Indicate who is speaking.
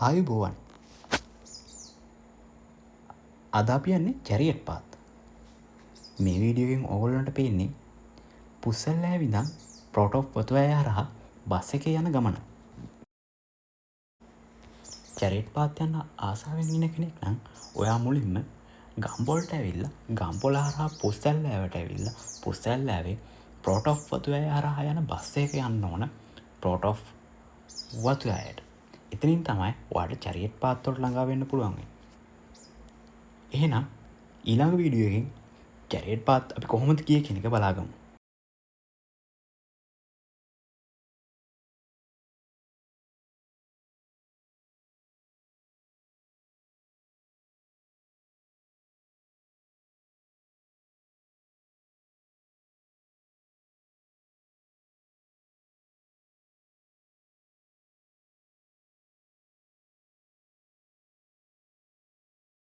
Speaker 1: ආයුබෝවන්. අද අපි යන්නේ චැරියට් පාත්. මේ වීඩියෝ එකෙන් ඕගොල්ලන්ට පේන්නේ පුස්සල්ලෑව ඉඳන් ප්‍රෝටෝප් වතුවැය හරහා බස් එකේ යන ගමන. චැරියට් පාත් යන්න ආසාවෙන් ඉන්න කෙනෙක් නම් ඔයා මුලින්ම ගම්පොලට ඇවිල්ලා ගම්පොල හරහා පුස්සල්ලෑවට ඇවිල්ලා පුස්සල්ලෑවේ ප්‍රෝටෝප් වතුවැය හරහා යන බස් එක යන්න ඕන ප්‍රෝටෝප් වතුවැයට. එතනින් තමයි ඔයාට චැරියට් පාත් වලට ළඟා වෙන්න පුළුවන් වෙන්නේ. එහෙනම් ඊළඟ වීඩියෝ එකෙන් චැරියට් පාත් අපි කොහොමද ගියේ කියන එක බලාගමු.